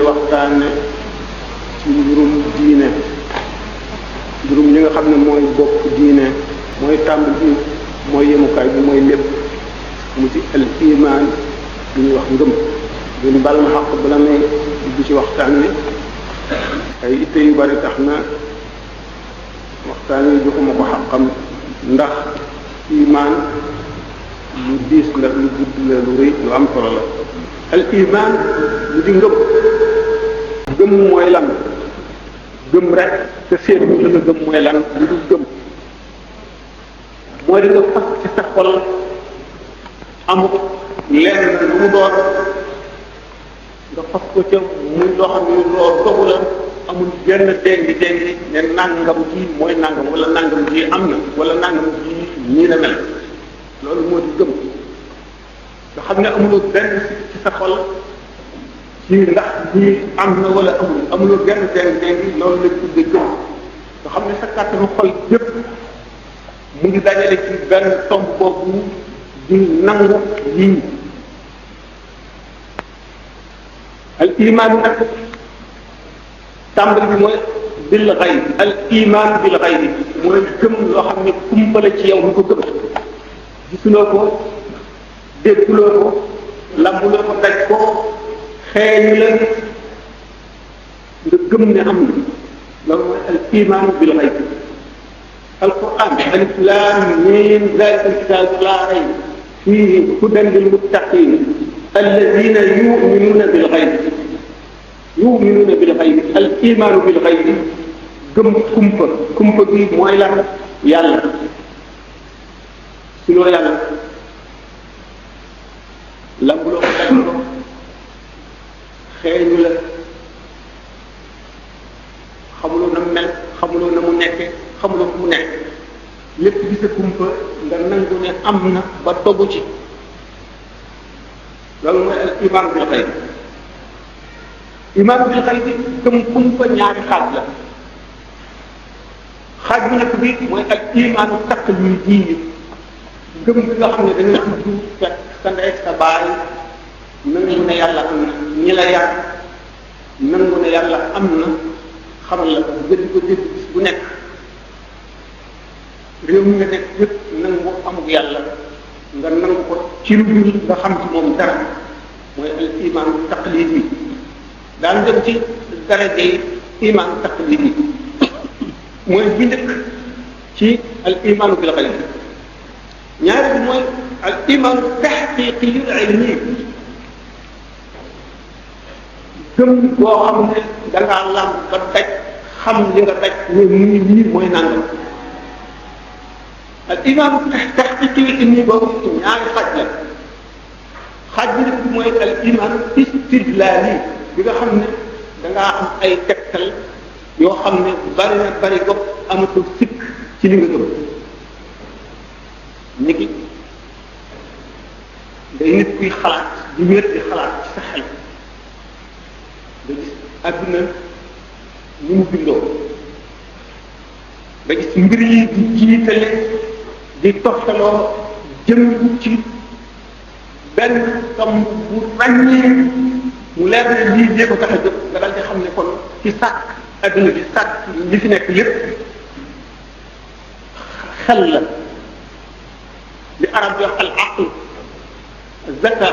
waxtaane ci mbirum diine, mbirum li nga xam ne mooy bopp diine, mooy tàmbali bi, mooy yemukaay bi, mooy lépp mu ci al iman li ñuy wax ngëm. duñu bal ma xaq bala may dugg ci waxtaan wi, ay itte yu bari tax na waxtaan wi joxuma ko xaqam, ndax iman lu diis la, lu gudd la, lu rëy, lu am solo la. al iman lu di ngëm. gëm mooy lan? gëm rek te seet ñu la nga gëm mooy lan? lu dul gëm mooy di nga fas ci sa xol amul lenn lu mu doon nga fas ko ca muy loo xam ne loolu dogu la, amul benn déngi ne nangam ji mooy nangam, wala nangam ji am na, wala nangam ji nii la mel. loolu moo di gëm nga xam ne amuloo benn ci sa xol ci ndax lii am na wala amuloo benn déngi loolu lañ tuddee gëm. nga xam ne sa kàttanu xol yépp mu ngi dajale ci benn tomb boobu di nangu lii. al iman nag tàmbali bi mooy bil xayb. al iman bil xayb mooy gëm loo xam ne kumpa la ci yow lu ko gëm, gisuloo ko, dégguloo ko, lambuloo ko, daj ko, xeeñu la nga gëm ne am na. loolu mooy al iman bil xayb. alquran alif lam mim zalika alkitabu la rayba fihi hudan lil muttaqin alladina yuminuna bil xayb. yuminuna bil xayb. al imanu bil xayb gëm kumpa bi mooy lan? yàlla. si loo yàlla lambuloo ko, dajuloo, xeeñu la, xamuloo na mu mel, xamuloo na mu nekke, xamuloo fu mu nekk, lépp di sa kumpa nga nangu ne am na ba dogu ci. loolu mooy al iman bil xayb. iman bil xayb gëm kumpa ñaari xaaj la. xaaj bu nekk bi mooy al imanu taqlidi, gëm bi nga xam ne dañuy tudd fekk sa ndey sa baay nangu ne yàlla am na, ñi la yar nangu ne yàlla am na, xamal la nga di ko dégg bis bu nekk, réew mi nga nekk yëpp nangu amul yàlla, nga nangu ko ci lu dul nga xam ci moom dara, mooy al iman taqlidi. daan dem ci daraja yi iman taqlidi mooy bi njëkk ci al imanu bil xayb. ñaari bi mooy al iman taxqiqiyul ilmi, gëm boo xam ne da ngaa lam ba daj xam li nga daj ne muy lii mooy nangam. al iman taxqiqiyul ilmi boobu ñaari xaaj la. xaaj bi nag mooy al iman istidlali bi nga xam ne da ngaa am ay tegtal yoo xam ne bari na bari gopp amatul sikk ci li nga gëm. niki day nit kuy xalaat di wér di xalaat ci sa xel nga gis adduna ni mu bindoo, nga gis mbir yi di jiitale di toftaloo jëm ci benn tomb bu ràññee mu leer ne lii dee ko tax a jóg, nga dal di xam ne kon ci sàkk adduna bi sàkk li fi nekk lépp xel la. li arab di wax al aql zaka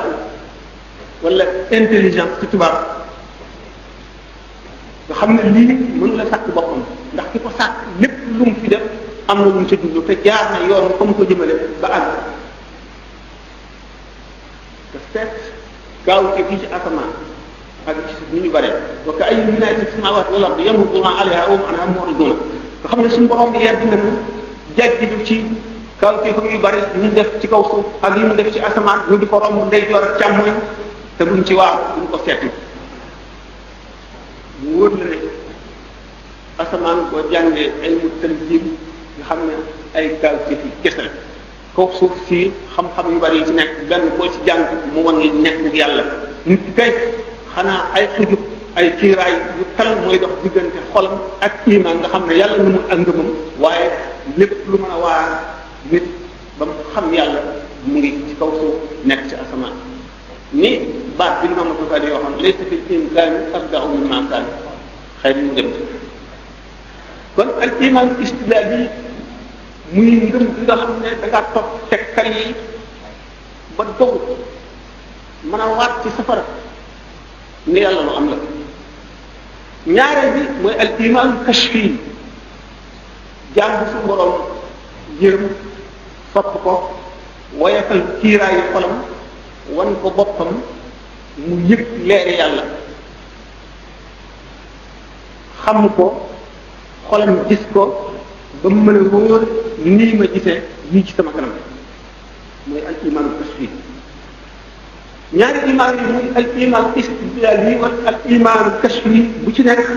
wala intelligence ci tubaab, nga xam ne lii mënu la sàkk boppam, ndax ki ko sàkk lépp lu mu fi def am na lu mu ca jublu te jaar na yoon fa mu ko jëmale ba àgg. te seet gaaw te fii ci asamaan ak ci suuf ni ñu bare, wa ka ayyin min aayatin fi samaawaati wal ardi yamurruuna alayhaa wa hum anhaa mu'riduun. nga xam ne suñu borom bi yedd na mu jajjidu ci kaw te yu bari ñu def ci kaw suuf ak yi mu def ci asamaan ñu di ko romb ndeyjoor ak càmmoñ te duñ ci waaw duñ ko seetlu. mu wóor la ne asamaan boo jàngee ilmu tanjiim nga xam ne ay kaw te fi kese la. kaw suuf si xam-xam yu bari yi ci nekk benn boo ci jàng mu wan ni nekk yàlla. nit kay xanaa ay xujub ay kiiraay yu tal mooy dox diggante xolam ak iman nga xam ne yàlla nu mu ak ngëmam, waaye lépp lu mën a waar nit ba mu xam yàlla mu ngi ci kaw suuf nekk ci asamaan. ni baat bi Imam Ghazali waxoon laysa fil imkaani abda'u mimma kaana xëy na mu dem kon al iman istidlaali muy ngëm bi nga xam ne da ngaa topp tegtal yi ba dogu mën a waat ci safara ne yàlla lu am la. ñaareel bi mooy al iman kashfi jaam bu su borom yërëm sopp ko woyafal kiiraayu xolam wan ko boppam mu yëg leeri yàlla xam ko xolam gis ko ba mu mën a wóor nii ma gisee lii ci sama kanam mooy al iman kashfi. ñaari iman yi muy al iman istidlaali wala al iman kashfi bu ci nekk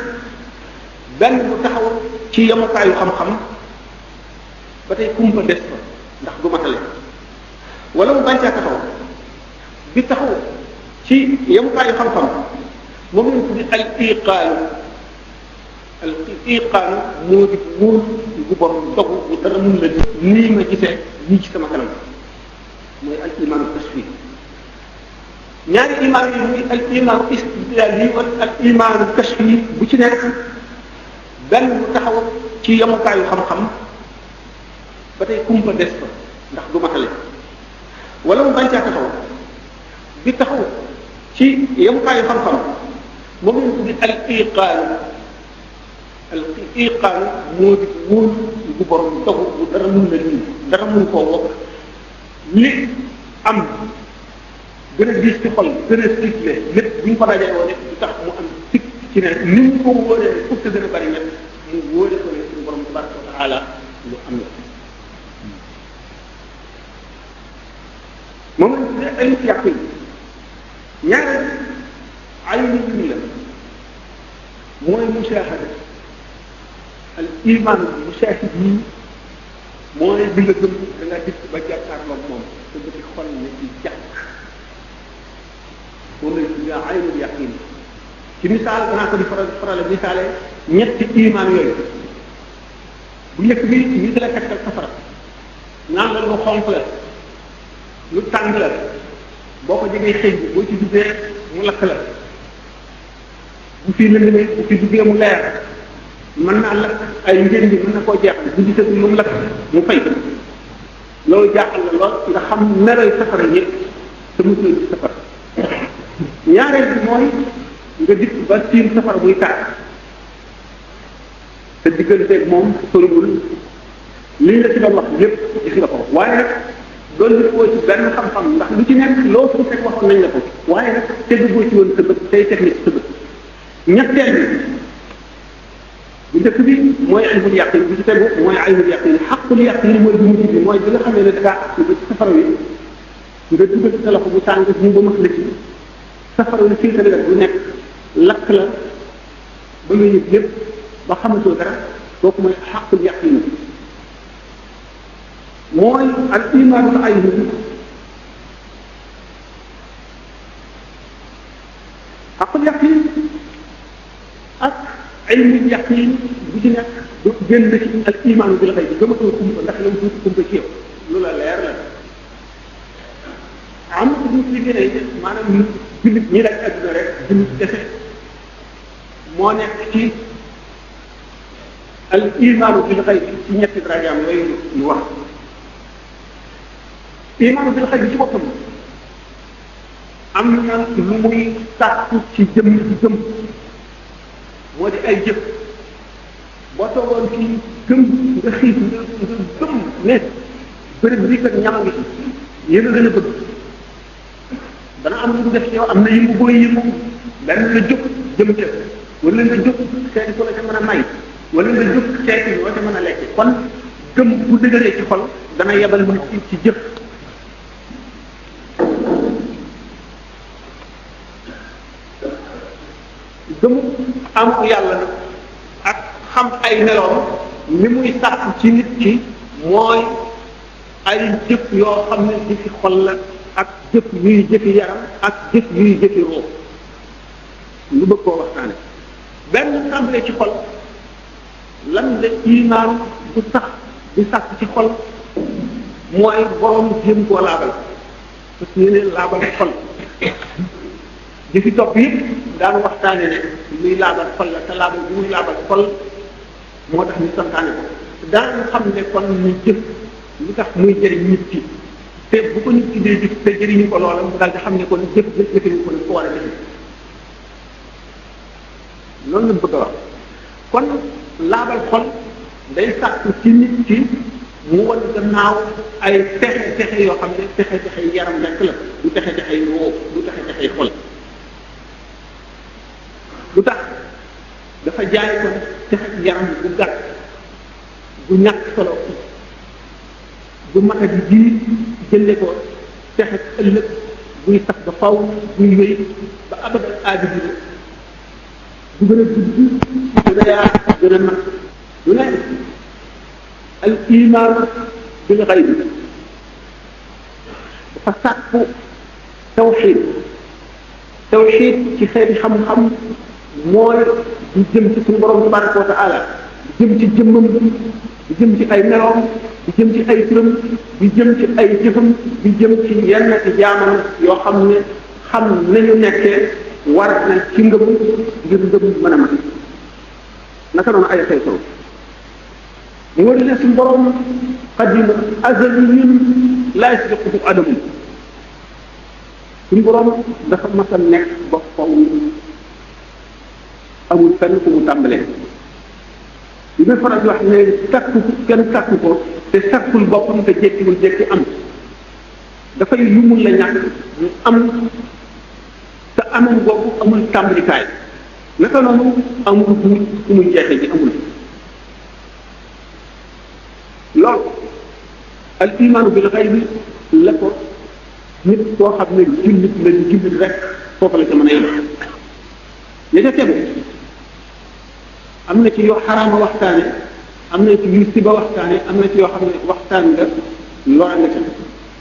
benn bu taxaw ci yemukaayu xam-xam ba tey kumpa des fa ndax du matale wala mu bañ caa taxaw bi taxaw ci yemukaayu xam-xam moom lañ tuddi al iqaanu moo di wóor gu borom dogu bu dara mun la nii ma gisee lii ci sama kanam mooy al iman kashfi. ñaari iman yi muy al iman istidlaali wala al iman kashfi bu ci nekk benn bu taxaw ci yemukaayu xam-xam ba tey kumpa des fa ndax du matale wala mu bañ caa taxaw bi taxaw ci yemukaayu xam-xam moom lañ tuddi al iqaanu moo di wóor gu borom dogu bu dara mun la nii dara mun koo wokk li am gën a diis ci xol gën a sigle lépp bu ñu ko dajee woon du tax mu am sikk ci ne ni mu ko wóoree fukk gën a bari ñett mu wóore ko ne suñu borom tabaraka wa taala lu am la moom lañ tuddee ay yaqin ñaareel ay nit ñi la mooy mushahada al iman mushahid yi mooy bi nga gëm da nga dikk ba jàkkaarloog moom te bëti xol ne ci jàkk moom lañ tuddee aynul yaqin ci misaal danaa ko di faral misaale ñetti iman yooyu bu njëkk bi ñu di la tegtal safara naan la lu xonq la lu tàng la boo ko jegee xëy bi boo ci duggee mu lakk la bu fi lëndëmee bu fi duggee mu leer mën naa lakk ay njëriñ bi mën na koo jeexal bu gisee lu mu lakk mu fay loolu jaaxal la lool nga xam meroy safara yëpp te mu ci safara ñaareel bi mooy nga dikk ba tiim safara buy tàkk te digganteeg moom soriwul liñ la ci doon wax yépp gis nga ko waaye nag doon li koo ci benn xam-xam ndax lu ci nekk loo fi fekk waxoon nañ la ko waaye nag tegugoo ci woon sa bët tey technique sa bët ñetteel bi bu njëkk bi mooy ilmul yaqin bi ci tegu mooy aynul yaqin xaqul yaqin mooy bu mujj bi mooy bi nga xam ne da ngaa ak ba ci safara wi nga dugal sa loxo bu tàng mu ba max la ci safara wi fii tamit bu nekk lakk la ba nga yëg lépp ba xamatoo dara kooku mooy xaqul yaqin mooy al imaanul ayni xaqul yaqin ak ilmul yaqin bu ci nekk du génn ci al imaanu bil xayb bi gëmatoo kumpa ndax yow tuuti kumpa ci yow lu la leer la am na ñu ci gën a maanaam jullit ñi laaj adduna rek jullit defe moo nekk ci al imaanu bil xayb ci ñetti darajaam yooyu ñu wax imaanu bil xayb ci boppam am na lu muy sàkku ci jëm ci jëm moo di ay jëf boo toogoon fii gëm nga xiif nga gëm ne bërëb bii kat ñama ngi ci yéen a gën a bëgg dana am lu mu def ci yow am na yëngu booy yëngu benn la jóg jëm ca wala nga jóg seeti ko la ca mën a may wala nga jóg seeti loo ca mën a lekk kon gëm bu dëgëree ci xol dana yebal nit ci jëf gëmu am yàlla nag ak xam ay meloom li muy sàkk ci nit ki mooy ay jëf yoo xam ne jëfi xol la ak jëf yuy jëfi yaram ak jëf yuy jëfi roo lu bëgg koo waxtaane benn tàmbalee ci xol lan la imaan bu sax di sàkk ci xol mooy borom jéem koo laabal parce que yéneen laabal xol jëfi topp yëpp daan waxtaane ne luy laabal xol la te laabal bi muy laabal xol moo tax ñu santaane ko daan xam ne kon ñu jëf lu tax muy jëriñ nit ki te bu ko nit ki dee jëf te jëriñu ko loola mu daal di xam ne kon jëfinu ko ko war a jëfe loolu lañ bëgg a wax kon laabal xol day sàkku ci nit ki mu wan gannaaw ay texe yoo xam ne texe yaram rekk la du texe roo du texe xol lu tax dafa jaay ko texe yaram bu gàtt bu ñàkk solo bu mata di ji jënde ko texe ëllëg buy sax ba faw buy wéy ba abadal aadi bi bu gën a gudd gën a yaa gën a nag lu ne al iman bil ghayb dafa sàkku tawxid ci xeeti xam-xam mooy di jëm ci suñu borom tabaraka wa taala di jëm ci jëmmam di jëm ci ay meloom di jëm ci ay turam di jëm ci ay jëfam di jëm ci yenn ci jaamam yoo xam ne xam nañu nekkee war na ci ngëm ngir ngëm mën a mat naka noonu ay xeetu mu war ne suñu borom qadim azaliyun laa yasbiquhu adamu suñu borom dafa mas a nekk ba faw amul fenn fu mu tàmbalee li may faral di wax ne takku kenn takku ko te takkul boppam te jékkiwul jékki am dafay lu mun la ñàkk mu am te amam boobu amul tàmbalikaay naka noonu amul fu muy jeexe ji amul loolu al imaanu bil ghaybi la ko nit koo xam ne jullit la ñu jullit rek foofu la ca mën a yem ya ca tegu am na ci yoo xaraama waxtaane am na ci yu siba waxtaane am na ci yoo xam ne waxtaan nga lora nga ca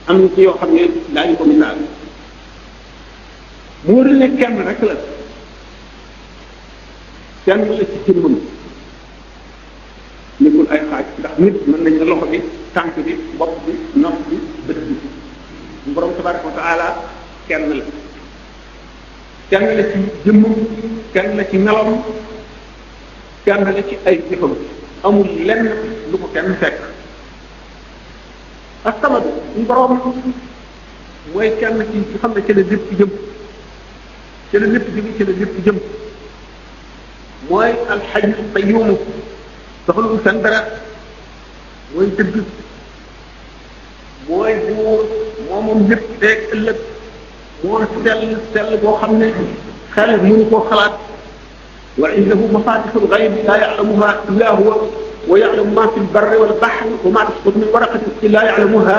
am na ci yoo xam ne daañu ko misaal mu war ne kenn rek la kenn la ci jëmmam nekkul ay xaaj ndax nit mën nañ ne loxo bi tànk bi bopp bi nopp bi bët bi borom tabaraka wa taala kenn la ci jëmmam kenn la ci meloom kenn la ci ay jëfam amul lenn lu ko kenn fekk as-samad ñu borom mooy kenn ci xam ne ci la lépp jëm ci la lépp jóge ci la lépp jëm mooy alxaj qayyum soxlul seen dara mooy dëgg mooy buur moom lépp teeg ëllëg moo sell boo xam ne xel mënu koo xalaat wa indahu mafatixul gaybi laa ya'lamuha illa huwa wa ya'lamu ma fi lbarri wal bahri wa ma tasqutu min waraqatin illa ya'lamuha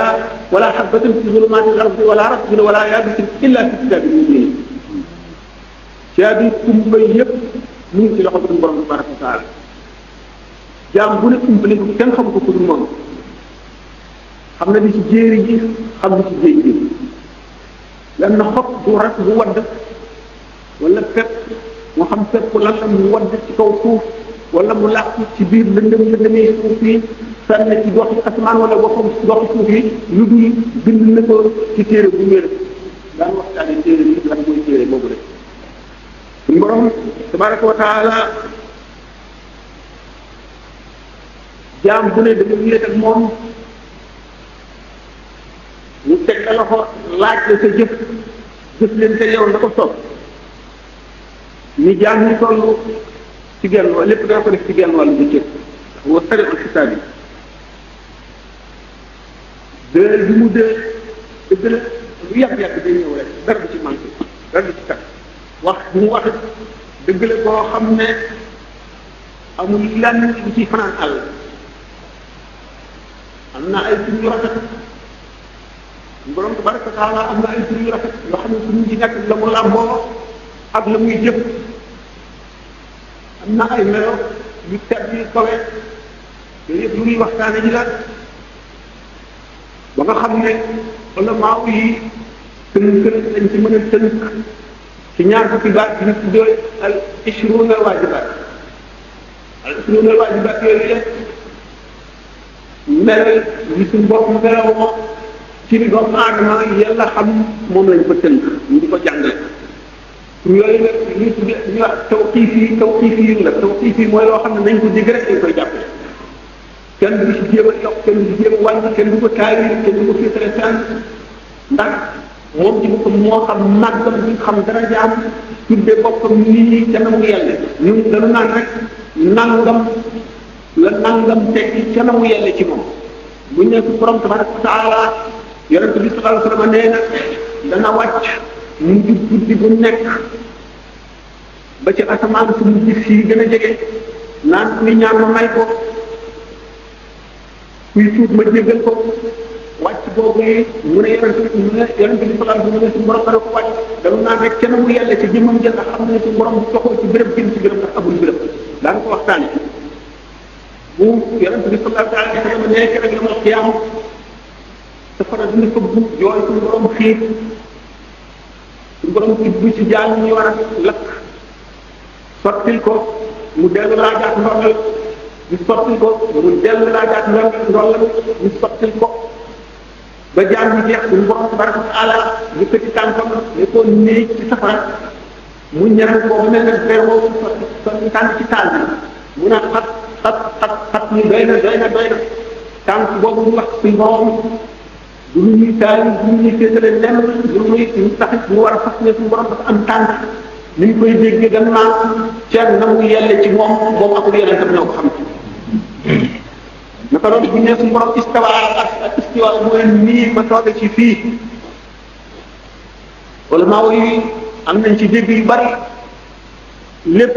wala habatin fi zulumati al-ardi wala ratbin wala yabisin illa fi kitabin mubin caabi kumba yëpp mu ngi ci loxo bi borom tabaraka wa taala jaam bu ne kumpa ko kenn xamu ko ku dul moom xam na di ci jéeri ji xam na ci géej gi lan na xob bu rat bu wadd wala pepp moo xam pepp lan la mu wadd ci kaw suuf wala mu làqu ci biir lëndëmee suuf yi fenn ci doxi asamaan wala boppam ci doxi suuf yi lu dul bind na ko ci téere bu wér daan waxtaane téere bi lan mooy téere boobu rek suñu borom tabaraka wa taala jaam bu ne dama wéet ak moom mu teg la loxo laaj la sa jëf leen te yow na ko sopp ni jaam ñu toll ci genn wàll lépp dana ko def ci genn wàll bu cër wa sari'ul xisaab yi dël bi mu dël dëgg la lu yàgg-yàgg day ñëw rek dara du ci manqué dara du ci kat wax bu mu wax dëgg la koo xam ne amul lenn lu ciy fanaan àll am na ay tur yu rafet borom tabaraka wa taala am na ay tur yu rafet yoo xam ne suñu ci nekk la mu làmboo ak la muy jëf am na ay melo yu tedd yu kawe yooyu yëpp lu muy waxtaane ji la ba nga xam ne wala maaw yi tënk dañ ci mën a tënk ci ñaar fukki baat bi ñu tuddee al ishruna waajibaat yooyu la mel yi suñu bopp meloo ci li doomu aadama yàlla xam moom lañ ko tënk ñu di ko jàngale yooyu nag li ñuy wax tawqiif la tawqiif yi mooy loo xam ne nañ ko dégg rek dañ koy jàppe kenn du ci jéem a yokk kenn du ci jéem a wàññi kenn du ko taawil kenn du ko féetale fenn ndax moom ci boppam moo xam màggam bi xam dara jaam tuddee boppam nii ca na mu yelle ñun dañu naan rek nangam la nangam tekki ca na mu yelle ci moom bu ñu nekk borom tabaraka wa taala yonente bi sallallahu alayhi wa sallam nee na dana wàcc mu jub guddi bu nekk ba ci asamaan su mu gis yi gën a jege naan kuy ñaan ma may ko kuy tuut ma jéggal ko wàcc boobu yi mu ne yonente bi sallallahu alayhi wa sallam ne suñu borom dana ko wàcc dañu naan rek ca na mu yelle ci jëmmam jël ndax xam ne suñu borom bu toxoo ci béréb gën ci béréb ndax amul béréb daan ko waxtaane bu yonente bi sallallahu alayhi wa sallam nee ke rek la ma xiyaam safara dina ko bu jooy suñu borom xiif suñu borom bu ci jaal ñu war a lakk sottil ko mu dellu laajaat ndolal ñu sottil ko mu dellu laajaat ndolal ñu sottil ko ba jaal ñu jeex suñu borom tabaraka wa taala yëkkati tànkam ne ko néeg ci safara mu ñeral ko ba mel ne fer woowu sotti tànn ci taal bi mu naan xat ñu doy na tànk boobu ñu wax suñu borom du lu ñuy taal du lu ñuy féetale lenn du lu ñuy taxit mu war a fas ne suñu borom dafa am tànk ni ñu koy déggee gannaaw ceeb na mu yelle ci moom boobu akul yeneen tam ñoo ko xam naka loolu bu ñu nee suñu borom istawa ak istiwa mooy nii ma tooge ci fii wala maa yi am nañ ci dégg yu bari lépp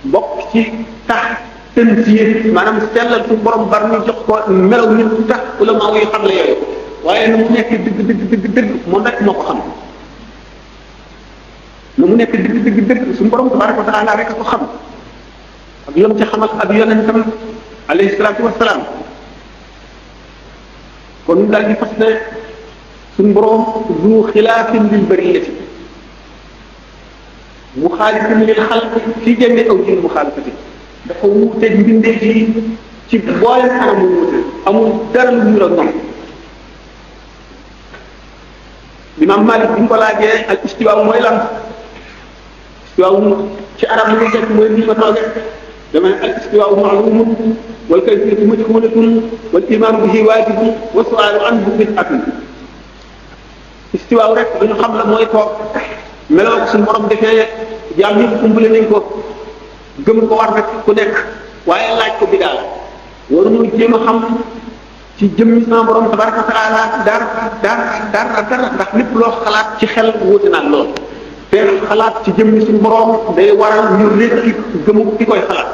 bokk ci tax tën ci yéen maanaam sellal suñu borom bar ñu jox ko melaw nit tax wala maa yi xam la yooyu waaye na mu nekk dëgg moom rek moo ko xam na mu nekk dëgg suñu borom tabaraka wa taala rek a ko xam ak lam ci xamal ak yonentam alayhi salaatu wasalaam kon ñu daal di fas ne suñu borom du xilaafin lil bariyati muxaalifin lil xalq fi jami aw jin muxaalifati dafa wuuteeg mbindeef yi ci boole anam mu wuute amul dara lu ñu ak ñoom Imam Malik bi ñu ko laajee al istiwaa mooy lan istiwaa ci arab li muy tekk mooy nii ma tooge dama ne al istiwaa ma'lumun wal kayfiyatu majhulatun wal iman bihi waajibun wa su'alu anhu bid'atun istiwaa rek dañu xam la mooy toog meloo suñu borom defee jaam yëpp umbale nañ ko gëm ko war rek ku nekk waaye laaj ko bidaa la waruñu jéem a xam ci jëmmi sama borom tabaraka wa taala dara ndax lépp loo xalaat ci xel wuute na lool te xalaat ci jëmmi suñu borom day waral ñu rékki gëmu ki koy xalaat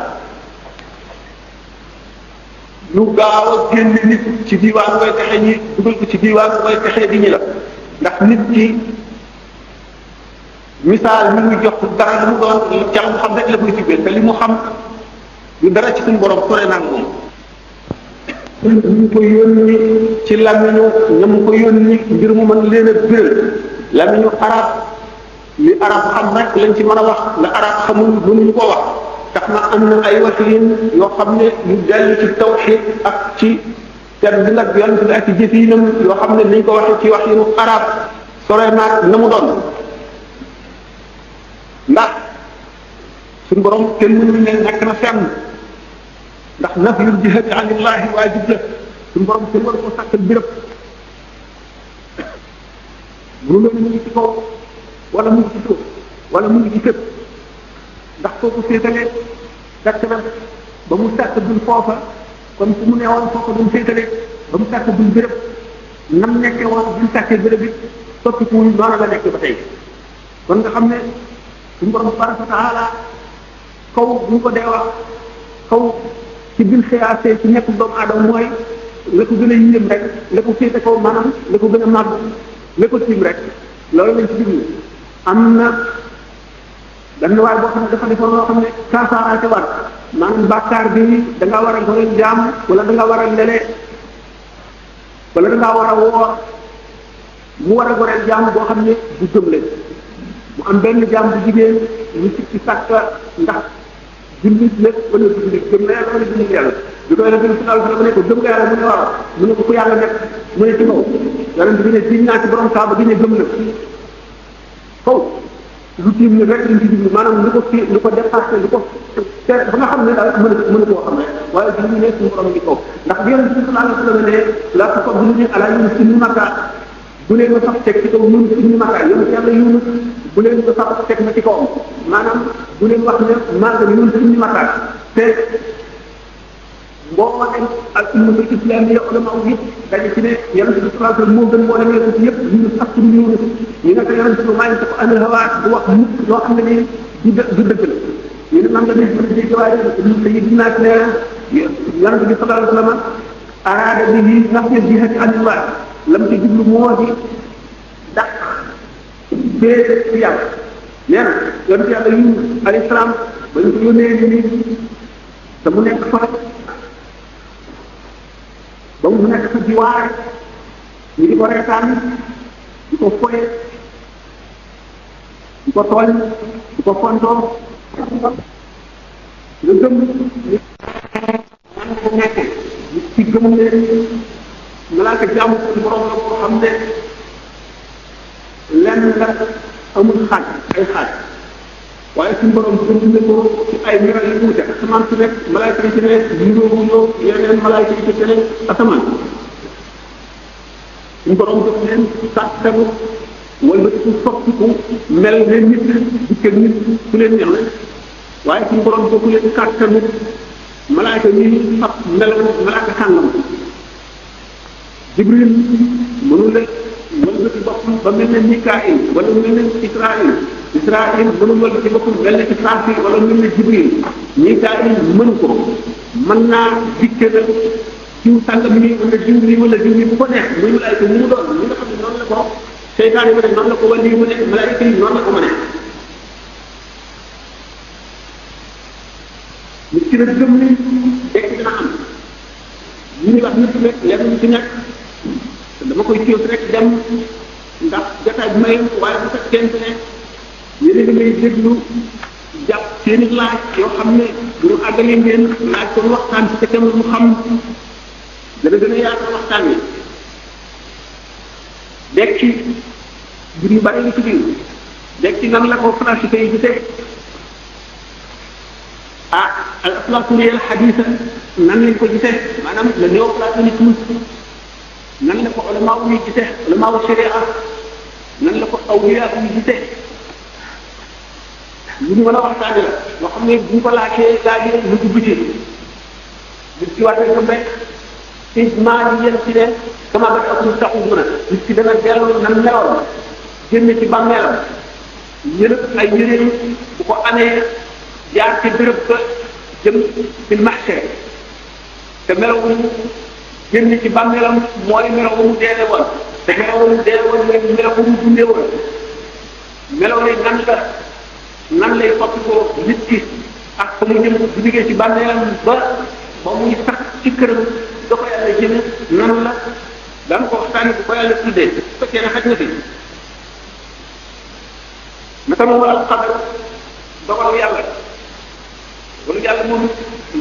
lu gaaw a génn nit ci diiwaan koy texe ñi dugal ko ci diiwaan koy texe di ñi la ndax nit ki misaal mi ngi jox dara lu mu doon ca mu xam rek la koy tibbee te li mu xam lu dara ci suñu borom sore naan moom ñu ko yónni ci lamiñu ñam ko yónni ngir mu mën leen a biral lamiñu arab li arab xam rek lañ ci mën a wax la arab xamul mënuñu ko wax tax na am na ay waxin yoo xam ne yu dellu ci tawxid ak ci ter bi nag yonent bi ak ci jëfinam yoo xam ne niñ ko waxee ci waxinu arab sore naag na mu doon ndax suñu borom kenn mënuñu ne nekk na fenn ndax nafyul jihati anillahi waajib la suñu borom kenn war ko sàkkal birëb bu mel mu ngi ci kaw wala mu ngi ci suuf wala mu ngi ci kër ndax soo ko féetalee fekk na ba mu sàkk dul foofa kon fu mu neewoon foofa du mu féetalee ba mu sàkk dul birëb nam nekkee woon bu mu sàkkee birëb bi soppikuwul noonu la nekk ba tey kon nga xam ne suñu borom tabaraka wa taala kaw bu ñu ko dee wax kaw ci bil xiyaasee ci nekk doomu aadama mooy la ko gën a yéem rek la ko féete kaw maanaam la ko gën a màgg la ko tiim rek loolu lañ ci jublu am na benn waay boo xam ne dafa defoon loo xam ne kaasaaraate war maanaam bàkkaar bi da nga war a goreel jaam wala da nga war a lele wala da nga war a woor mu war a goreel jaam boo xam ne du gëm leen mu am benn jaam bu jigéen ñu ci sàkka ndax jullit la wala jullit gëm na yàlla wala jullit yàlla du doy la gën sallallahu alayhi wa sallam ne ko gëm nga yàlla mu ne waaw mu ne ko ku yàlla nekk mu ne ci kaw yonent bi ne diñ naa ci borom kaaba gi ne gëm na kaw lu tiim ni rek liñ ci jublu maanaam lu ko dépassé lu ko te ba nga xam ne daal mën a koo xam rek waaye di ñu ne suñu borom ngi kaw ndax bi yonent bi sallallahu alayhi wa sallam ne la tafaddalu ala yunus ibn Matta bu leen ko sax teg ci kaw yunus ibn Matta yonent yàlla yunus bu leen ko sax teg na ci kawam maanaam bu leen wax ne maagal yunus ibn Matta te mboolem ak ummatul islamiyya ulama yëpp dañu ci ne yonent bi sallallahu alayhi wa sallam moo gën mboolem yonent yëpp yunus ak suñu yunus ñu ne ko yonent bi maa ngi ko an hawa bu wax mukk loo xam ne ni du dëgg la ñu ne man nga nekk ci dégg waaye sayyidina ne yonent bi sallallahu alayhi wa sallam araada bihi nafya jihati anillah lam ci jublu moo di dàq bee ci yàlla nee na yonent yàlla yunus alayhi salaam ba ñu ko yónnee ni te mu nekk fa ba mu nekk fa di waare ñu di ko reetaan di ko foye di ko tooñ di ko fontoo nga gëm ni man ko nekke ci gëm ne malaaka jaamu ko borom la ko xam ne lenn la amul xaaj ay xaaj waaye suñu borom gëm ko ci ay miro yu wuute asamaan su nekk malaaka yi ci ne niroobu ñoo yeneen malaaka yi ci ne asamaan suñu borom def leen sàkkanu wala su soppiku mel ne nit di kër nit su leen neex la waaye suñu borom bokku leen kàttanu malaaka yi ab melaw malaaka sàngam Jibril mënu la wala ci boppam ba mel ne Mikaayil wala mel ne Israayil mënul wala ci boppam mel ne Israafil wala mel ne Jibril Mikaayil mën ko mën naa dikke na jiw sàngam nii wala jiw nii wala jiw nii bu ko neex muy malaayka mu mu doon li nga xam ne noonu la ko seytaane mu ne noonu la ko wali mu ne malaayka yi noonu la ko mëne nit ki nag gëm ni dekk dina am ñu ni wax nit ki nekk lenn ñu ci nekk dama koy téew rek dem ndax jotaay bi may waaye bu fekkente ne yéen a ngi may déglu jàpp seen i laaj yoo xam ne bu ñu àggalee ngeen laaj kon waxtaan ci te kenn mu xam dana gën a yaatal waxtaan wi dekki mbir yu bari li ci biir dekki nan la ko français yi gisee al aflaatorie al hadisa nan lañ ko gisee maanaam le néoplatonisme nan la ko ulama yi gisee ulama wu sharia nan la ko awliya yi gisee lu ñu mën a waxtaane la loo xam ne bu ñu ko laajee lu dugg ci nit ki war nañ ko rek ijmaa yi yéen ci ne kama ba akum taxuduna nit ki dana dellu nan meloon génn ci bàmmeelam yëlëb ay yëre bu ko amee jaar ci béréb ba jëm fil mahshar te melawu génn ci bàmmeelam mooy melawu mu deele woon te melawu mu deele woon mooy melawu mu dundee woon melaw ne nan lay foppi ko nit ki ak fa mu jëm bu liggéey ci bàmmeelam ba muy sax ci këram da ko yàlla jëme nan la daan ko waxtaane bu ko yàlla tuddee su fekkee ne xaj na fi naka moom al qadar dogalu yàlla wala yàlla moom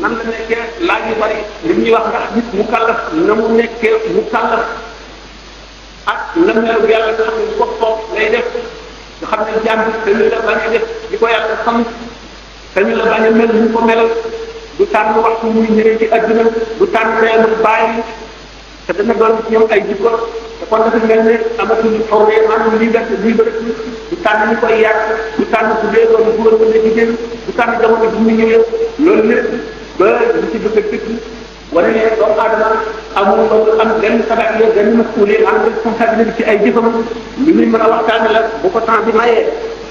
nan la nekkee laaj yu bari li ñuy wax ndax nit mu kàllaf na mu nekkee mu kàllaf ak na melu yàlla nga xam ne ko toog lay def nga xam ne jàmm dañu la bañ a def di ko yàlla xam dañu la bañ a mel mu ko melal du tànn waxtu muy ñëwee ci adduna du tànn reenu bàyyi te dana doon ci ñoom ay jikko te kon dafa mel ne amatul xorree maanaam liberté du tànn ñu koy yàq du tànn bu dee doon góor wala jigéen du tànn jamono bi mu ñëwee loolu lépp ba lu ci bëgg a dëkk wane ne doomu aadama amul loolu am benn sabat la benn masuulee am responsabilité ci ay jëfam li muy mën a waxtaane la bu ko temps bi mayee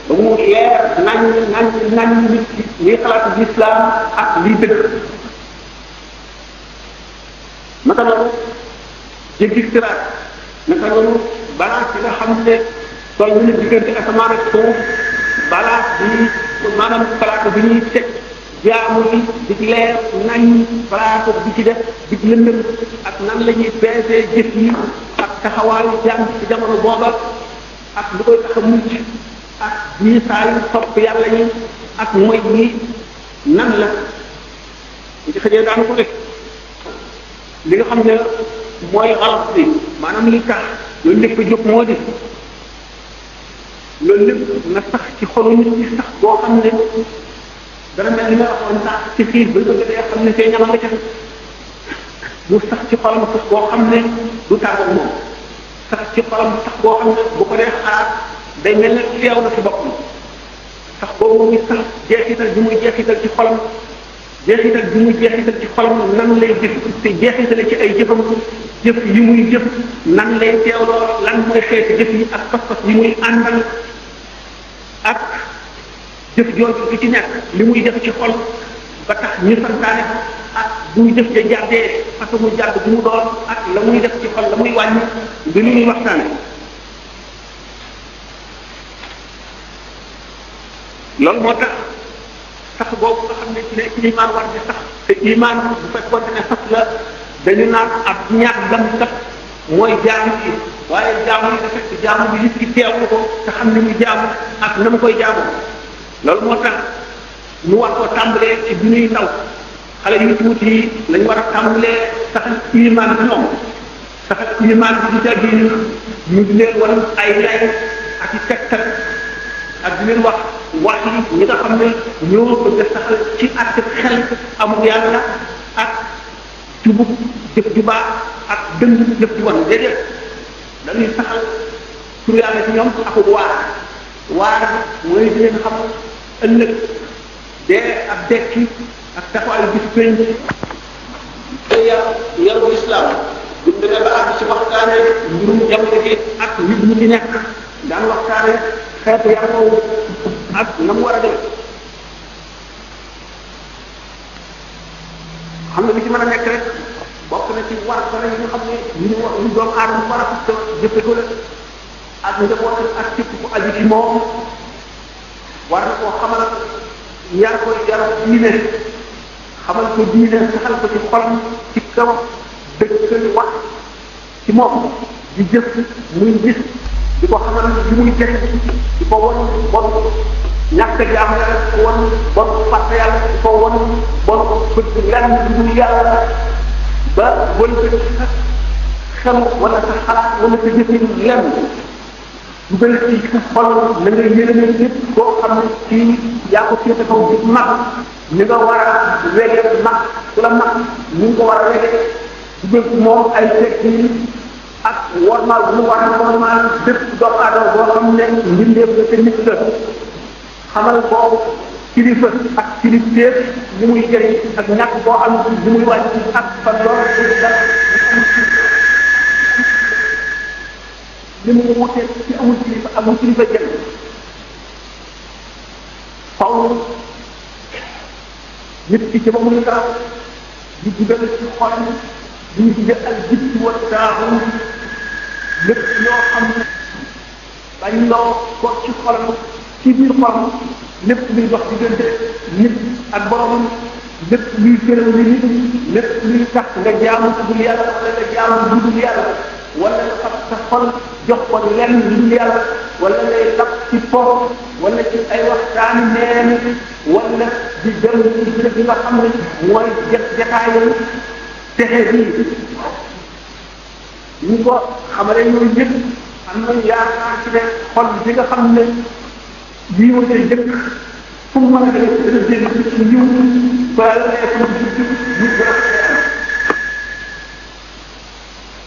ba mu leer nañ nit ñuy xalaatu l'islam ak lii dëgg naka noonu jéggi siraat naka noonu balance bi nga xam ne toll ñu ne diggante asamaan ak suuf balance bi maanaam plateau bi ñuy teg jaamu yi di ci leer nañ plateau bi ci def di ci lëndëm ak nan la ñuy peesee jëf yi ak taxawaayu jaam ci jamono booba ak lu koy tax a mucc ak ñii saa yu sopp yàlla ñi ak mooy yi nan la ñu ci xëjee daanu ko def li nga xam ne mooy xalaf bi maanaam li tax loolu lépp jóg moo di loolu lépp na sax ci xolu nit ñi sax boo xam ne dana mel ni ma waxoon sax ci xiir ba nga dee xam ne fee ñama nga ca mu sax ci xolam sax boo xam ne du tàggat moom sax ci xolam sax boo xam ne bu ko dee xaar day mel ne teew na ci boppam sax boobu muy sax jeexital bi muy jeexital ci xolam jeexital bi muy jeexital ci xolam nan lay jëf te jeexitale ci ay jëfam jëf yi muy jëf nan lay teewloo lan mooy xeeti jëf yi ak pas-pas yi muy àndal ak jëf jooju gi ci nekk li muy def ci xol ba tax ñu santaane ko ak bu muy jëf ja jàddee façon mu jàdd bu mu doon ak la muy def ci xol la muy wàññi bi lu ñuy waxtaane loolu moo tax sax boobu nga xam ne ci ne iman war di sax te iman bu fekkoon ne sax la dañu naan ab ñàggam kat mooy jaamu yi waaye jaamu yi dafa fekk jaamu bi nit ki teewlu ko te xam ne mu jaamu ak na mu koy jaamu loolu moo tax ñu war koo tàmbalee ci bi ñuy ndaw xale yu tuuti yi lañ war a tàmbalee saxal iman bi ñoom saxal iman bi di taggi ñu di leen wan ay lay ak i tegtal ak di leen wax yi ñi nga xam ne ñoo bëgg a saxal ci àtte xel amul yàlla ak jubub jëf ju baax ak dëng jëf ju wan déedéet dañuy saxal tur yàlla ci ñoom ak waar mooy di leen xam ëllëg dee ak dekki ak taxawaayu bis penc te yaru islam bu demee ba àgg ci waxtaane mbirum jamono gi ak nit ñi ci nekk daan waxtaane xeetu yaroo ak na mu war a def xam ne li ci mën a nekk rek bokk na ci war ko la yi nga xam ne ñu doomu aadama war a jëfe ko la ak njaboot ak képp ku aju ci moom war na koo xamal yar ko yaram diine xamal ko diine saxal ko ci xolam ci kaw dëgg wax ci moom di jëf muy gis di ko xamal li muy jëf di ko won bon ñàkk a jaamu yàlla di ko won bon fàtte yàlla di ko won bon bëgg lenn lu dul yàlla ba wëlbati sa xel wala sa xalaat wala sa jëfin lenn dugal ci sa xol na nga yéene lépp koo xam ne ci yaa ko féete kaw di mag ni nga war a wege mag ku la mag ni nga ko war a wege dugal ci moom ay teggin ak wormaal bu mu war a wormaal bépp doomu aadama boo xam ne mbindeef la te nit la xamal boobu kilifa ak kilifteef li muy jëriñ ak ñàkk boo am li muy wàcc ak fa lool li mu wutee ci amul kilifa jël faw nit ki ci ba muy taw di dugal ci xolam di ñu tuddee ak jibti wa taaxum lépp loo xam ne bañ loo ko ci xolam ci biir xolam lépp luy dox diggante nit ak boromam lépp luy gërëm li nit lépp luy tax nga jaamu dul yàlla wala nga jaamu dul yàlla wala nga fab sa xol jox ko lenn lu dul yàlla wala ngay lap ci foofu wala ci ay waxtaani neen wala di dem ci bërëb yi nga xam ne mooy jataayal texe bii ñu ko xamale yooyu yëpp am nañ yaakaar ci ne xol bi nga xam ne lii ma koy jëkk fu mu mën a def dana jël ci yiw ba la nekk nit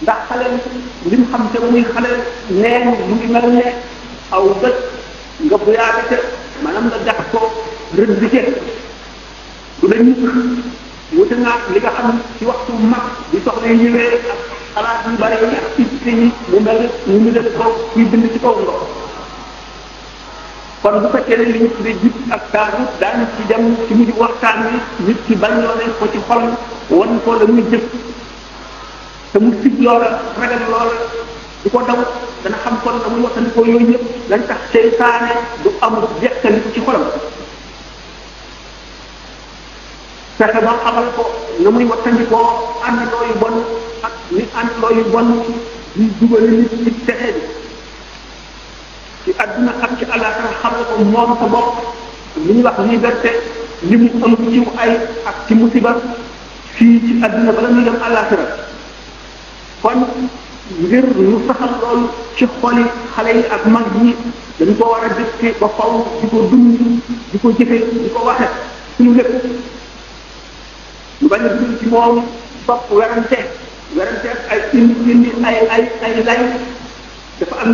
ndax xale li mu xam te muy xale neen mu ngi mel ne aw dëkk nga bu yaate te maanaam nga gas ko rëdd bi du la ñukk wute naa li nga xam ci waxtu mag di soxla ñëwee ak xalaat yu bare yi ak itte yi mu mel ñu mu def kaw kuy bind ci kaw ndox kon bu fekkee ne li ñu tuddee jib ak taaru daañu ci dem ci mujj waxtaan wi nit ki bañ loo ne ko ci xolam wan ko la muy jëf te mu sib loola ragal loola du ko daw dana xam kon da muy wattandikoo yooyu yëpp dañ tax seytaane du am jekkaliku ci xolam fexe ba xamal ko na muy wattandikoo àndandoo yu bon ak ni àndandoo yu bon di dugal nit ci texe bi ci àdduna ak ci àllaaxira xamal ko moom sa bopp li ñuy wax liberté li mu ëmb ci ay ak ci musiba fii ci àdduna bala ñuy dem àllaaxira kon ngir ñu saxal loolu ci xoli xale yi ak mag ñi dañ ko war a dëkke ba faw di ko dund di ko jëfe di ko waxe suñu lépp ñu bañ a dund ci moom bopp werante ay indi ay lay dafa am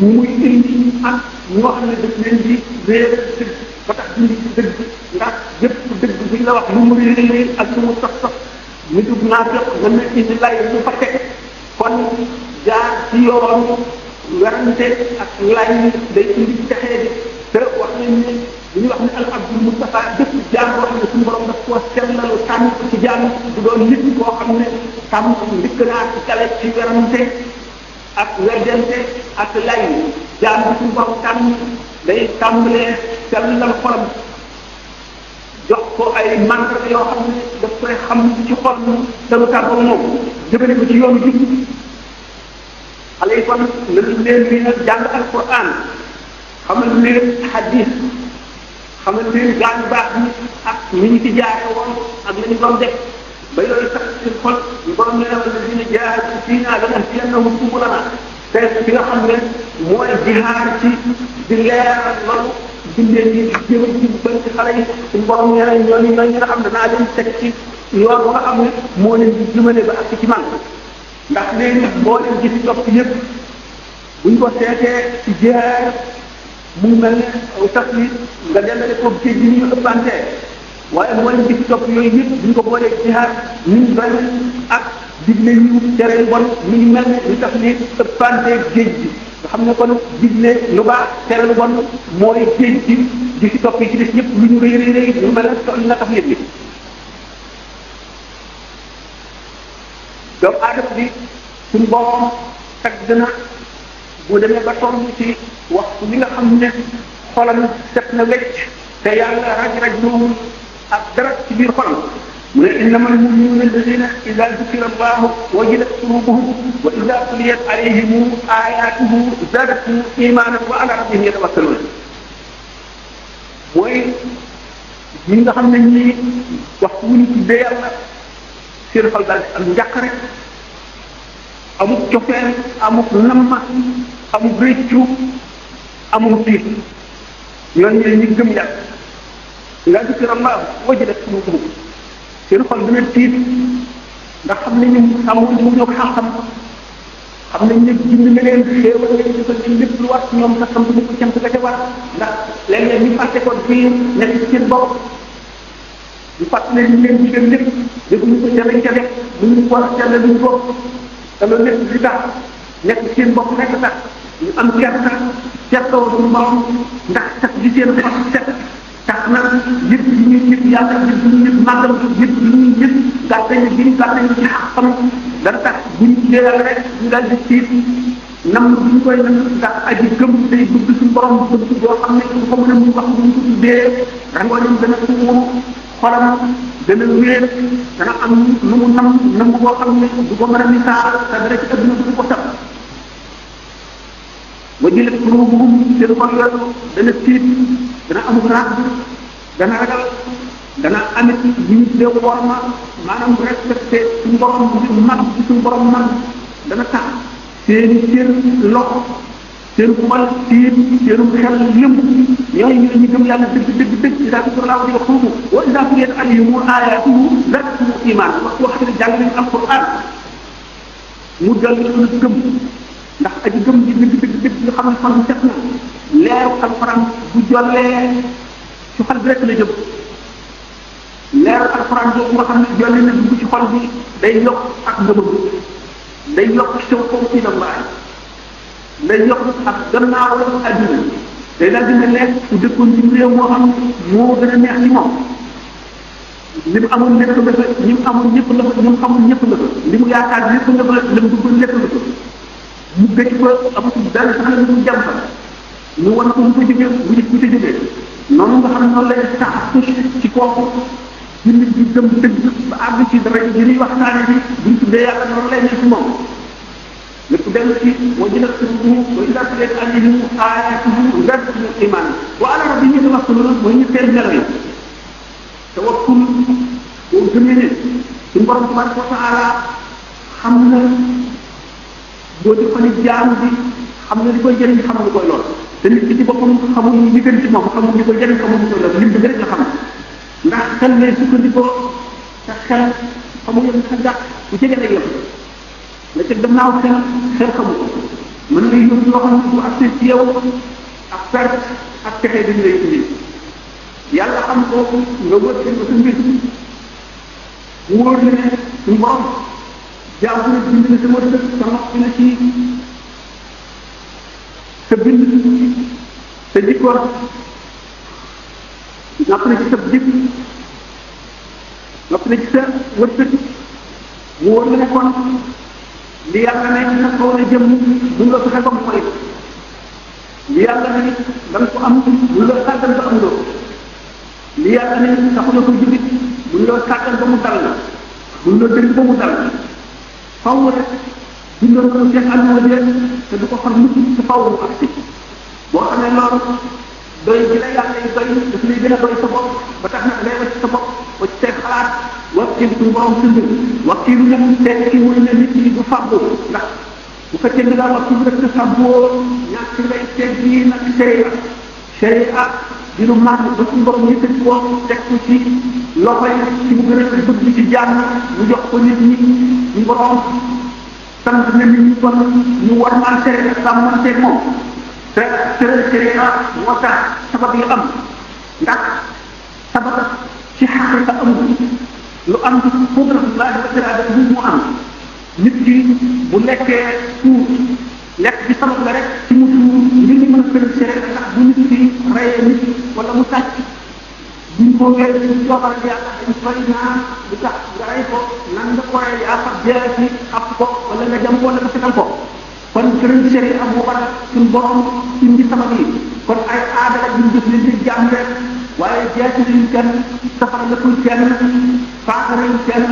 ñu muy indi ak ñoo xam ne daf leen di réer dëgg ba tax dindi ci dëgg ndax yëpp dëgg buñ la wax lu mu réer ak lu mu sax ñu dugg naa fekk mën na indi lay bu fa teg kon jaar ci yoon werante ak lay day indi texee di te wax nañ ne bu ñu wax ne al abdul mustafa dëpp jaam boo xam ne suñu borom daf koo sellalu tànn ko ci jaam du doon nit koo xam ne tàmm ndikk naa ci kale ci werante ak werdente ak lay jaam bi suñu borom tànn day tàmbalee sellal xolam jox ko ay mandarga yoo xam ne daf koy xam ci xol dalu tàggoo moom jëmale ko ci yoonu jub xale yi kon lañu leen li nag jàng alquran xamal leen hadis xamal leen gaañu baax ñi ak ni ñu ci jaare woon ak la ñu doon def ba yooyu sax seen xol ñu borom nee na wala dina jaar ci fii naa dana fiyannahum subulana te fi nga xam ne mooy jihaar ci di leeral loolu bindee yi jëmal ci bu bëri ci xale yi suñu borom nee na ñooñu ñi nga xam ne danaa leen teg ci yoon ba nga xam ne moo leen di jëmale ba ak ci man ndax léegi boo leen gis topp yëpp buñ ko seetee ci jihaar mu mel ne aw tax yi nga dellale ko géej gi ni ñu ëppantee waaye moo leen gis topp yooyu yëpp buñ ko boolee jihaar ni ñu doy ak digle yu tere bon mi ngi mel ne lu tax ni ëppantee géej gi nga xam ne kon digle lu baax tere lu bon mooy géej gi di si topp yi ci des ñëpp lu ñu rëy rëy ñu mel ne toll na tax yëpp doomu aadama bi suñu borom tagg na bu demee ba toll ci waxtu li nga xam ne xolam set na wecc te yàlla raj loolu ak dara ci biir xolam mu ne innama almu'minuna alladina ida dukira allahu wajilat qulubuhum wa ida tuliyat alayhim ayatuhu zadatuhum imanan wa ala rabbihim yatawakkalun mooy ñi nga xam ne ñii waxtu wu ñu tuddee yàlla seen xol daal am njàqare amul cofeel amul namma amul réccu amul tiit ñooñu ñooy ñi gëm yàlla nga dikir Allah wajilat qulubuhum seen xol dina tiit ndax xam nañu xamul mu ñëw xam nañ ne bind na leen xéewal leen defal leen lépp lu war ñoom sax xam ñu ko cant ga ca war ndax léeg-léeg ñu fàtte ko biir nekk ci seen bopp ñu fàtte ne ñu leen digal lépp defuñu ko ca lañ ca def luñu war a teel luñ ko te loolu lépp li tax nekk ci seen bopp nekk tax ñu am kersa kersaw suñu borom ndax tax di seen xol set tax na yëpp yi ñuy yëpp yàlla yëpp yi ñuy yëpp màggal yëpp yi ñuy yëpp gàttañ bi ñu gàttañ ci xam dana tax bu ñu tuddee yàlla rek ñu daal di tiit nam bu ñu koy nam ndax aji gëm day bëgg suñu borom bëgg boo xam ne su ko mën a mu wax bu ñu ko tuddee rangooñam dana tuuru xolam dana wéer dana am nu mu nam boo xam ne du ko mën a misaal te dara ci adduna du ko tab ba jëlee qulubuhum seen xol yooyu dana tiit dana am raag dana ragal dana amit bu ñu tuddee worma maanaam respecté suñu borom bi mag bi suñu borom mag dana tax seeni seen loxo seen xol tiit seenu xel lëm ñooñu ñu gëm yàlla dëgg ida dikra laa wajilat qulubuhum wa ida tuliyat alayhim ayatuhu zadatuhum iman waxtu wax ne jàng nañu alquran mu dal ñu gëm ndax aji gëm ji dëgg nga xam ne xolam set na leeru alquran bu jollee ci xol bi rek la jëm leeru alquran boobu nga xam ne jolli na dugg ci xol bi day yokk ak ngëmam day yokk sew kaw ci la mbaay day yokk ak gannaaw adduna day daal dina nekk su dëkkoon ci réew moo xam moo gën a neex ci moom li mu amoon lépp nga fa ñi mu amoon ñëpp la fa ñi mu xamul ñëpp la fa li mu yaakaar lépp nga fa la mu duggoon lépp la fa mu gëj ko amatul dara sax la mu jàm fa ñu wan ko ñu ko jógee bu ñu ko jógee noonu nga xam ne noonu lay tax ci kooku jullit bi gëm dëgg ba àgg ci dara yi ñuy waxtaane bi buñ tuddee yàlla noonu lay nekk ci moom lépp dellu ci wajilat qulubuhum wa idaa tuliyat alayhim aayaatuhu zadatuhum iimaanan wa alaa rabbihim yatawakkaluun mooy ñu teel melo yi tawakkul boo gëmee ne suñu borom tabaraka wa taala xam na boo di ko ni jaamu bi xam na li koy jëriñ xam lu koy lool te nit ki ci boppam xamul li gën ci moom xamul li koy jëriñ xamul li koy lool lim bi rek la xam ndax xel lay sukkandikoo te xel xamul yëpp sa gàtt bu jege lay yëpp la ca gannaaw xel xamu ko mën nga yóbbu loo xam ne bu accès ci yow ak perte ak pexe dañ lay indi yàlla xam ko nga wër ko sa mbir mu wóor la ne suñu borom jaaw na bind na sa wërsëg sa nopp na ci sa bind sa jikkoor nopp na ci sa jikk nopp na ci sa wërsëg mu wóor la ne kon li yàlla ne na kaw na jëm mun la fexe ba mu koy li yàlla ne da nga ko am mun la sàggal ba am loo li yàlla ne taxu la ko jubit mun la sàggal ba mu dal la mun la dëng ba mu dal faw rek bindoon ko seen àdduna bi te du ko far mucc te faw mu ak si boo xamee loolu doy gi la yàlla yi doy daf lay gën a doy sa bopp ba tax na ngay wacc sa bopp wacc seen xalaat wakkil suñu borom sa mbir wakkilu nag seet ki muy ne nit ñi du fàbbu ndax bu fekkee ne daal wakkilu rek sa fàbboo ñàkk ngay seet bii nag sharia di lu màgg ba suñu borom yëkkati ko teg ko ci loxo yi ci mu gën a bëgg ci jàmm mu jox ko nit ñi suñu borom sant na nit ñi kon ñu war maan sharia sàmmanteeg moom te tëral sharia moo tax sabab yi am ndax sabab ci xaqiqa amul lu am ci qudratullahi wa iraada mu am nit ki bu lekkee suur lekk bi sabab la rek ci mu suur ngir ñu mën a tëral sharia ndax bu nit ki reyee nit wala mu sàcc buñ ko wéer ci joxal yàlla dañ fay naa lu tax nga rey ko nan nga ko rey yaa fa jeex ci ab ko wala nga jam ko wala nga fetal ko kon tëral sharia moo war a suñ borom indi sabab yi kon ay aada la buñ def leen ci jàmm rek waaye jeexi liñ kenn safara la kuy kenn faakarañ kenn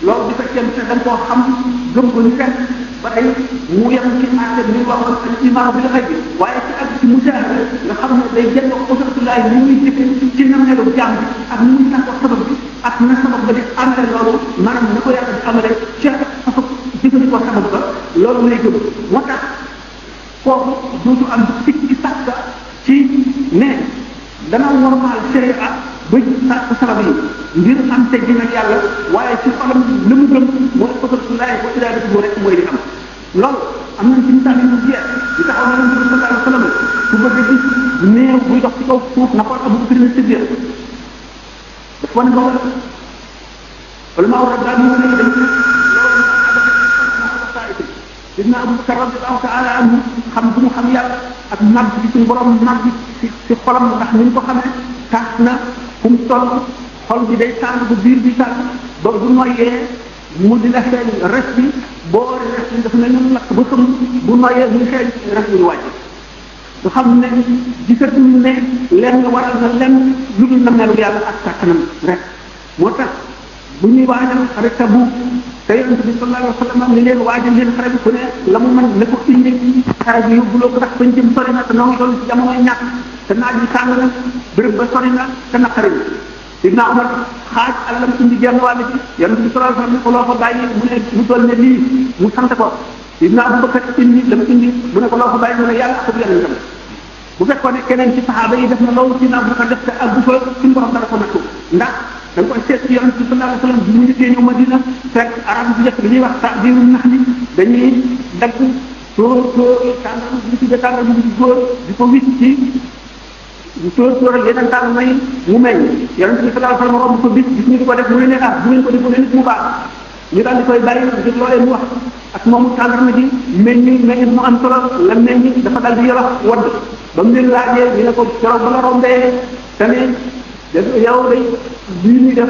loolu di fekkee ne da nga koo xam gëm ko ni kenn ba tey mu yem ci àtte bi wax ak iman bi la xëy bi waaye ci ak ci musaahada nga xam ne day jënd wax ausatulaay ni muy jëfe ci namelu jàmm bi ak ni muy nag wax sabab bi ak na sabab ba di amale loolu maanaam na ko yàlla di amale ca fafa jëfandikoo sabab ba loolu lay gëm moo tax foofu dootu am sikk ci sàkka ci ne dana normal sharia ba sàkk sabab yi ngir am teggin ak yàlla waaye ci xolam la mu gëm mooy ausatulaay wa iraadatu rek mooy li am loolu am nañ ci misaal yu jeex di taxaw na Yonent bi sallallahu alayhi wa sallam ku bëgg a gis néew buy dox ci kaw suuf na ko Abu Bakr Siddiq dafa wane ba wala maa war a daal ñu ne dañ loolu sidna Abu Bakr radiyallahu ta'ala anhu xam bu mu xam yàlla ak nag bi suñu borom nag bi ci xolam ndax ni ñu ko xamee tax na fu mu toll xol bi day tàng bu biir bi tàng ba bu noyyee mu di la xeeñ res bi boo res bi dafa mel ni lakk ba xam bu noyyee muy xeeñ res bi ñu wàcc nga xam ne gisatuñu ne lenn waral na lenn lu dul na melu yàlla ak kàttanam rek moo tax bu ñuy waajal xare Tabuk te Yonent bi sallallahu alayhi wa sallam ni leen waajal leen xare bi ku ne la mu mën la ko indi xare bi yóbbuloo ko ndax bañ jëm sori na te noo ngi doon ci jamonoy ñàkk te naaj bi tàng na béréb ba sori na te naqari na Sidna Umar xaaj alalam indi genn wàll bi Yonent bi sallallahu alayhi wa sallam ni ko loo fa bàyyi mu ne mu toll ne lii mu sant ko Sidna Abu Bakar indi la mu indi mu ne ko loo fa bàyyi mu ne yàlla ak yonentam bu fekkoon ne keneen ci saxaaba yi def na loolu Sidna Abu Bakar def te ak bu fa suñu borom dara ko nattu ndax da nga koy seet ci Yonent bi sallallahu alayhi wa sallam bi mu njëkkee ñëw Madina fekk arab bi njëkk li ñuy wax ta'dirun naxli dañuy dagg tóor tàngal bi ci tàngal bu góor di ko wis ci tóor ak yeneen tàngal may mu meññ Yonent bi sallallahu alayhi wa sallam romb ko bis gis ñu di ko def mu ne ah bu ngeen ko defoo nit mu baax ñu daal di koy bàyyi ngir loolee mu wax ak moom tàndarma ji meññ mu am solo la meññ dafa daal di yorox wadd ba mu leen laajee ñu ne ko keroog ba nga rombee te ne yow day lii ñuy def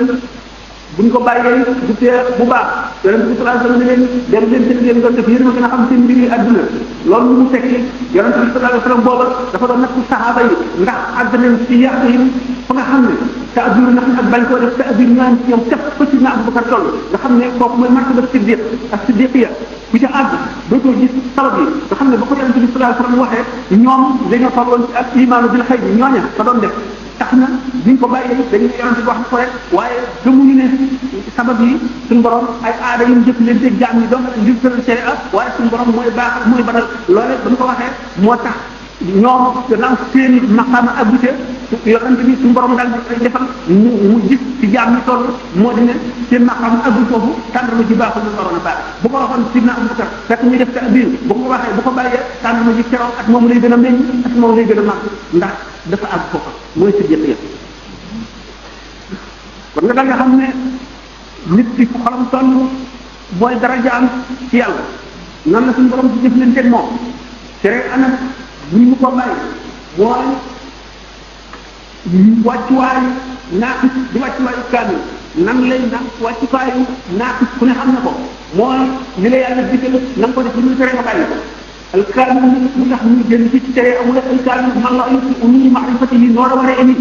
buñ ko bàyyee du tee bu baax Yonent bi sallallahu alayhi wa sallam ne leen dem leen seen leen doon def yéen a gën a xam seen mbiri adduna loolu lu mu tekki Yonent bi sallallahu alayhi wa sallam booba dafa doon nattu saxaaba yi ndax àgg nañ ci yàq yi fa nga xam ne ta'bir nax ak bañ koo def ta'bir ñaan ci ñoom képp ko ci na Abu Bakar toll nga xam ne kooku mooy martaba siddiq ak siddiqiya ku ca àgg dootoo gis sabab yi nga xam ne ba ko Yonent bi sallallahu alayhi wa sallam waxee ñoom dañoo tolloon ci ak imaanu bil xayb ñooña fa doon def tax na biñ ko bàyyee dañu ne yonent bi wax na ko rek waaye gëmuñu ne sabab yi suñu borom ay aada yu jëf leen teg jaam yi donc ngir tëral sharia waaye suñu borom mooy baaxal mooy baral loole ba ñu ko waxee moo tax ñoom gannaaw seen maqaama abute yonent bi suñu borom daal di koy defal mu gis ci jaam ñi toll moo di ne seen maqaama abbu foofu tàndarma ji baaxul lu waroon a baax bu ko waxoon sidna Abubakar fekk muy def ta'bir bu ko waxee bu ko bàyyee tàndarma ji keroog ak moom lay gën a meññ ak moom lay gën a màgg ndax dafa àgg foofa mooy sa jëf yëpp kon nga da nga xam ne nit ki fu xolam toll mooy darajaam ci yàlla nan la suñu borom di jëflanteeg moom tere anam bu ñu ko bàyyi mooy wàccuwaayu naaqis di wàccuwaayu kaamil nan lay naan wàccuwaayu naaqis ku ne xam na ko mooy li la yàlla digal na nga ko def li muy tere nga bàyyi ko alkaamil mu tax ñu jël ci tere amul alkaamil man la yuti uni maarifati yi noo la war a emi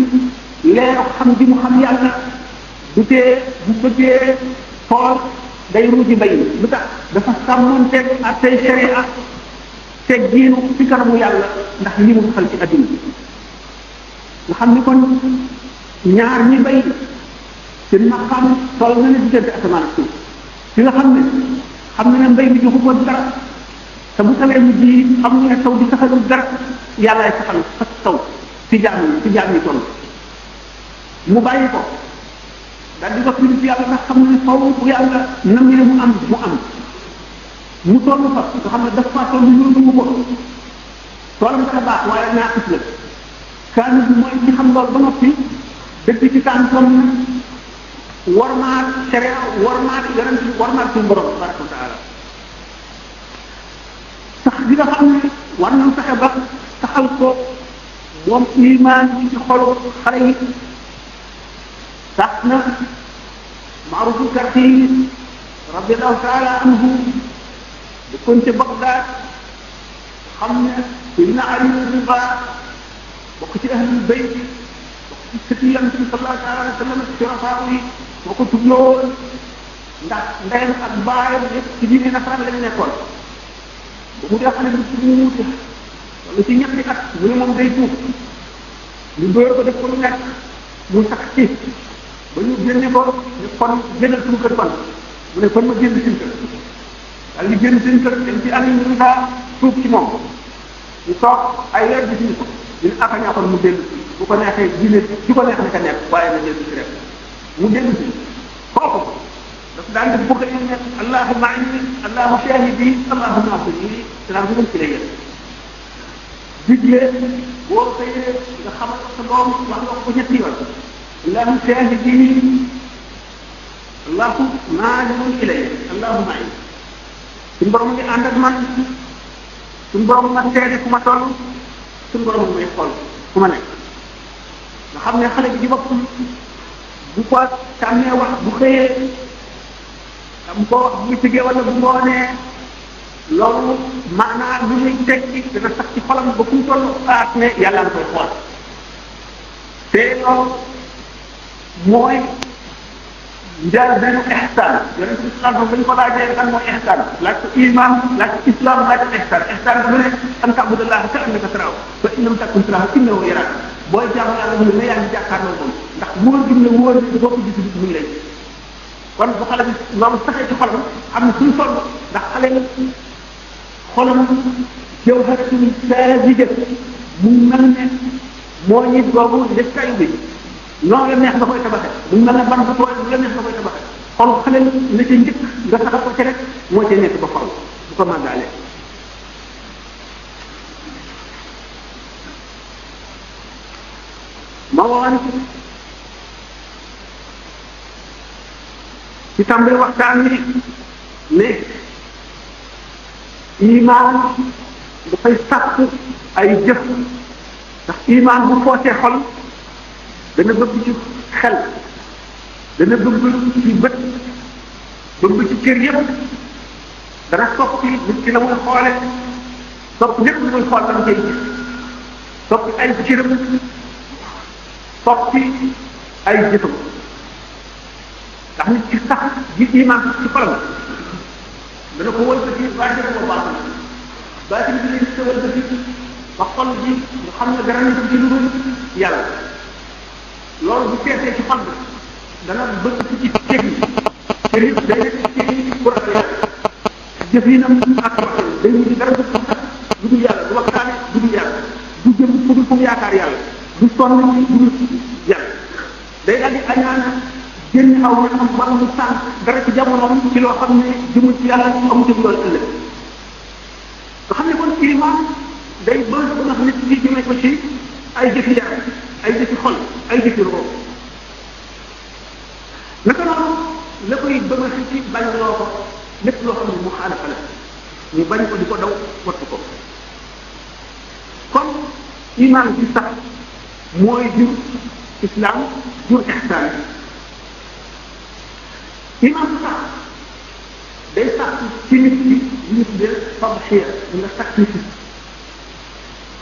leero xam bi mu xam yàlla du tee bu bëggee xool day ruuji mbay lu tax dafa sàmmanteeg ak tey sharia teg giinu ci kanamu yàlla ndax li mu xal ci adduna nga xam ni kon ñaar ñi bay seen maqaam toll na ne diggante asamaan ak suuf ci nga xam ne mbay mi joxu ko dara te bu tawee mu ji xam ne taw di saxalul dara yàllaay saxal fas taw ci jaam yi toll mu bàyyi ko daal di ko firi ci yàlla ndax xam ne faw bu yàlla nam ne mu am mu toll fa nga xam ne dafa toll lu mu ko toolam dana baax waaye naaqis la kaani bi mooy ci xam loolu ba noppi dëgg ci taan toll warmaat sharia warmaat yonent bi warmaat suñu borom tabaraka wa taala sax di nga xam ne war nañ fexe ba taxal ko moom iman bi ci xolu xale yi tax na Maarufu Karxi radiallahu taala anhu dëkkoon ca Bagdad xam ne Sayyidina Ali Rida bokk ci ahlul bayt bokk ci sëti Yonent bi sallallahu alayhi wa sallam ci rafaa yi moo ko tubloon ndax ndeyam ak baayam yëpp ci diine nasaraan la ñu nekkoon ba mu dee xale bi ci mu wuute wala ci ñetti at mu ne moom day tuub ñu dóor ko def ko lu nekk mu sax ci ba ñu génne ko ne kon génnal suñu kër kon mu ne kon ma génn seen kër daal di génn seen kër dem ci Ali Rida tuub ci moom ñu toog ay weer gis ñu ko ñu aka ñaaxoon mu dellu si bu ko neexee diine ci ko neex ne ka nekk waaye na dellu si rek mu dellu si kooku dafa daan def bëgg ñu ne allahumma inni allahu shahidi allahumma asini salaam bi ci lay yéen digle boo xëyee nga xamal ko sa doom wax nga ko ñetti yoon allahu shahidi allahu maalimun ilay allahu ma'i suñu borom ngi ànd ak man suñu borom ma seede fu ma toll suñu borom may xool fu ma nekk nga xam ne xale bi ci boppam bu ko tàmmee wax bu xëyee am ko wax bu tëggee wala bu ngoonee loolu maanaam lu muy tekki dana sax ci xolam ba fu mu toll aat ne yàlla nga koy xool te loolu mooy njaal benn ihsaan yonent bi sallallahu alayhi wasallam ko laajee kan mooy ihsaan laaj ko iman laaj ko islam laaj ko ihsaan bu ne an ta'budallaha ka annaka taraahu fa in lam takun taraahu innahu yaraak booy jaamu yàlla mu ne yaa ngi jàkkaarloo moom ndax wóor gi mu ne wóor gi boo ko gis mu ngi lay kon bu xale bi loolu saxee ci xolam xam ne suñ toll ndax xale xolam jawharatun saazija mu mel ne moo ñit boobu def kayu bi noonu la neex nga koy tabaxee mu mel ne ban bu tooy la neex nga koy tabaxee xol xale la ca njëkk nga saxal ko ci rek moo ca nekk ba xol bu ko màggaalee ma woon ci tàmbali waxtaan wi ne iman dafay sàkk ay jëf ndax iman bu foosee xol dana bëgg ci xel dana bëgg ci bët bëgg ci cër yëpp dana soppi nit ki la muy xoole soppi lépp lu muy xool dana koy gis soppi ay cëram soppi ay jëfam ndax nit ci sax gi iman ci xolam dana ko wëlbati baatin ko baatin bi leen sa wëlbati ba xol ji nga xam ne dara nekk ci lu dul yàlla loolu bu feesee ci xol bi dana bëgg ci cër yi cër yi day nekk ci cër yi pour jëf yi nam ak waxee day mujj dara du sax du dul yàlla du waxtaane du dul yàlla du jëm fu dul fu mu yaakaar yàlla du sonn ci du dul yàlla day daal di añaana génn aw na am wala mu sànq dara ci jamonoom ci loo xam ne jëmul ci yàlla amu ci loolu ëllëg nga xam ne kon ilimaan day bëgg ba nga xam ne ci jëmee ko ci ay jëfi yaram ay jëfi xol ay jëfi roo naka noonu la koy bëgg ci bañ loo ko lépp loo xam ne mu xaalafa la ñu bañ ko di ko daw wattu ko kon iman bi sax mooy jur islam jur ihsaan iman bi sax day sax ci nit bi ñu tuddee tadxiya nga sacrifice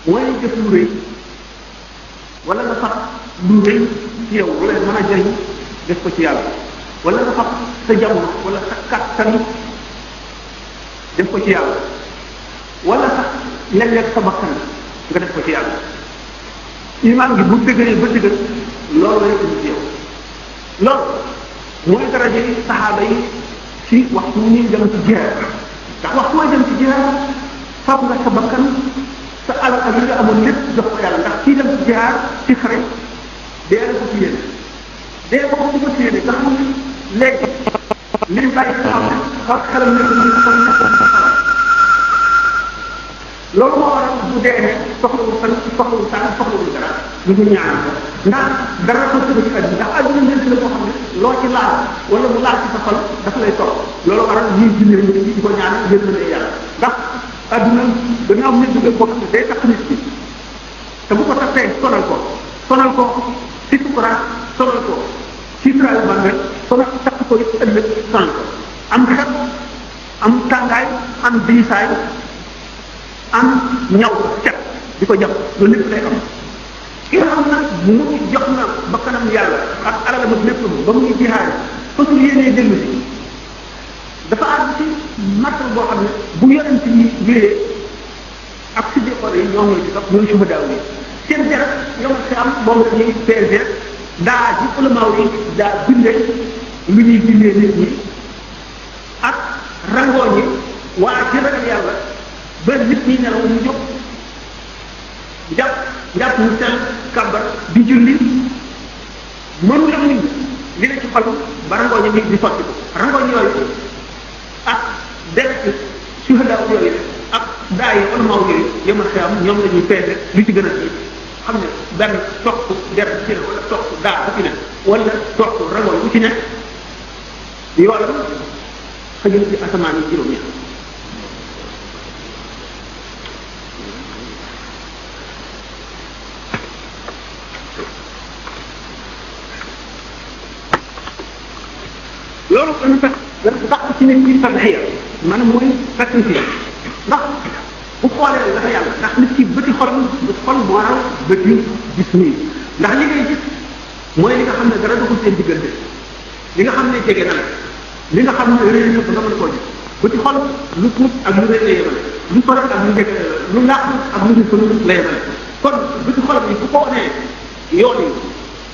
mooy def lu rëy wala nga sax lu rëy ci yow wala mën a jëriñ def ko ci yàlla wala nga sax sa jamono wala sa kattan def ko ci yàlla wala sax léeg-léeg sa bakkan nga def ko ci yàlla iman gi bu dëgëree ba dëgër loolu lay indi ci yow loolu mooy daraje yi saxaaba yi ci waxtu ñuy dem ci jihaad ndax waxtu mooy dem ci jihaad fab nga sa bakkan sa alal ak li nga amoon lépp jox ko yàlla ndax kii dem ci jihaad ci xare dee la ko ci yéene dee ko ci ko ci yéene nga xam ne léegi li ñu bàyyi xam ne xelam nekk ñu ko loolu moo waral bu dee ne soxlawul fan soxlawul tànn soxlawul dara lu ñu ñaanal ko ndax dara ko tëdd ci àdduna ndax àdduna njëriñ la boo xam ne loo ci laal wala mu laal ci sa xol dafa lay toog loolu waral ñuy jullee ñu di ko ñaanal yërmande yàlla ndax àdduna gannaaw nit bi boo xam ne day tax nit ki te bu ko taxee sonal ko ci sukuraat sonal ko ci trayu bàmmeel sonal tax ko it ëllëg sonal ko am xet am tàngaay am diisaay am ñaw cet di ko jàpp loolu lépp lay am ki nga xam nag mu jox na bakkanam yàlla ak alalam ak lépp ba muy jihaad fasul yéenee dellu si dafa àgg ci martaba boo xam ne bu yonent yi wéree ak si déxoor yi ñoo ñooy di sax ñooy suba daaw yi seen deret yomal si am moom la ñuy peser daa ji ulamaaw yi daa bindee lu ñuy bindee nit ñi ak rangoo ñi waa ci ragal yàlla ba nit ñi nelaw ñu jóg jàpp mu sell kàbbar di julli mënu la muñ li ne ci xol ba rangooñ mi di sotti ko rangooñ yooyu ak deret suhadaa yooyu ak daa yi ulamaaw yooyu yemal xiyam ñoom la ñuy peese lu ci gën a ci xam ne benn toq deret bu ci ne wala toq daa bu ci ne wala toq rangooñ bu ci ne yoolam xëjal ci asamaan yi juróom-ñaar loolu dana tax ci nit ñi tadxiya maanaam mooy sacrifice ndax bu xoolee dafa yàlla ndax nit ki bëti xolam xol moo raw bët yi gis nii ndax li ngay gis mooy li nga xam ne dara doxul seen diggante li nga xam ne jege na la li nga xam ne réer yëpp nga mën koo gis bëti xol lu tuut ak lu rëy la yemale lu sore ak lu jege lu làqu ak lu ñu la yemale kon bëti xolam yi bu ko wanee yoon yi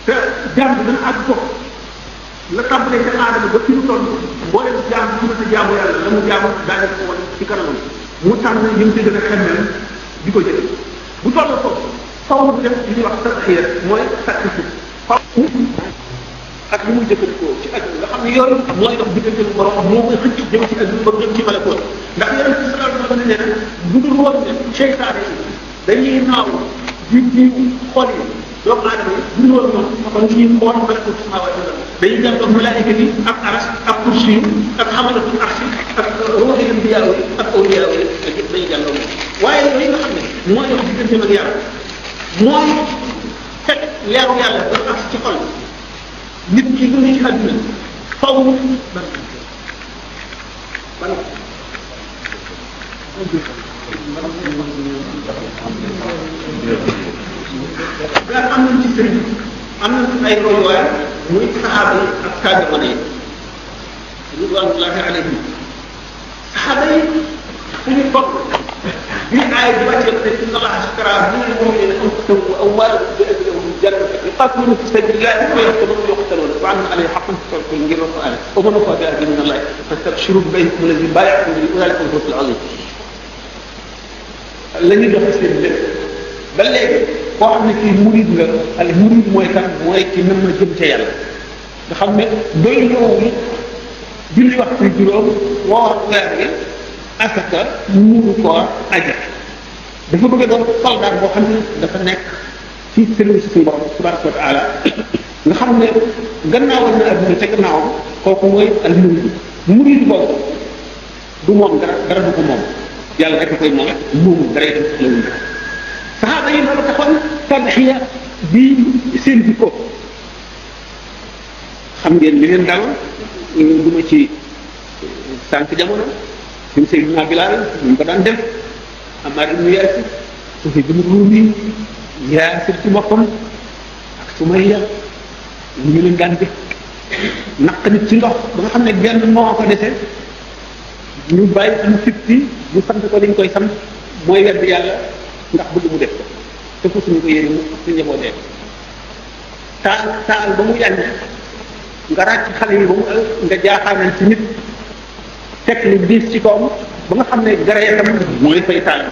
te jaam bi dana àgg ko la tàmbalee ca aadama ba fi mu toll mboolem jaam bi ma sa jaamu yàlla la mu jaamu daal di ko wan ci kanamam mu tànn yi mu ci gën a xemmel di ko jël bu toll ko faw mu def li ñuy wax tadxiya mooy sacrifice faw ak li muy jëfandikoo ci àdduna nga xam ne yooyu mooy dox diggante lu borom moo koy xëcc jëm ci àdduna ba jëm ci malakoot ndax yonent bi sallallahu alayhi wa sallam nee na bu dul woon ne seytaane yi dañuy naaw di xool yi doomu aadama yi bu dul woon ñoom kon ñuy xool malakoot samaawaati wal ard dañuy dem ak malaayika yi ak aras ak kursi yi ak xamalatul arsi ak ruuxi anbiyaa yi ak awliyaa yi ak yëpp dañuy jàlloo moom waaye yooyu nga xam ne mooy dox diggante ak yàlla mooy fekk leeru yàlla ba ak ci xol nit ki dund ci àdduna faw daal am nañ ci sëriñ am nañ ay royuwaay muy saxaaba yi ak taabi'oon yi ridwanullahi alayhim saxaaba yi fu ñu toll bi aay bi wàcce ne inna allaha ashtara min al-mu'minina anfusahum wa amwalahum bi anna lahum jannatan yuqatiluna fi sabilillahi wa yaqtuluna yuqtaluna wa anna alayhi haqqan fa ngir Alquran wa man wafa bi ahdihi min Allah fastabshiru bi bay'ikum alladhi bay'atum bihi ulaika hum al-fawzul 'azim la ñuy dox seen lépp ba léegi koo xam ne kii murid nga al murid mooy kan mooy ki nam na jëm ca yàlla nga xam ne doy loolu julli waxtu juróom woor weer wi asaka muuru koor aja dafa bëgg a doon soldat boo xam ne dafa nekk ci service suñu borom subhanahu wa ta'ala nga xam ne gannaawal na adduna ca gannaawam kooku mooy al murid boobu du moom dara du ko moom yàlla rek koy moom moomu dara itam lawuñ ko saxaaba yi loolu taxoon tadxiya bi seen jikko xam ngeen li leen dal duma ci sànq jamono suñu Seydina Bilaal ñu ko daan def Ammaar ibn Yaasir Suhayb ibn Ruumi Yaasir ci boppam ak Sumayya ñu leen daan def naq nit ci ndox ba nga xam ne benn moo ko dese ñu bàyyi am fitti ñu sant ko liñ koy sant mooy wedd yàlla ndax bëgg mu def ko te fu suñu ko yéene mu su njabootee taal ba mu yàññ nga ràcc xale yi ba mu nga jaaxaanal ci nit teg lu diis ci kawam ba nga xam ne gara tam mooy fay taal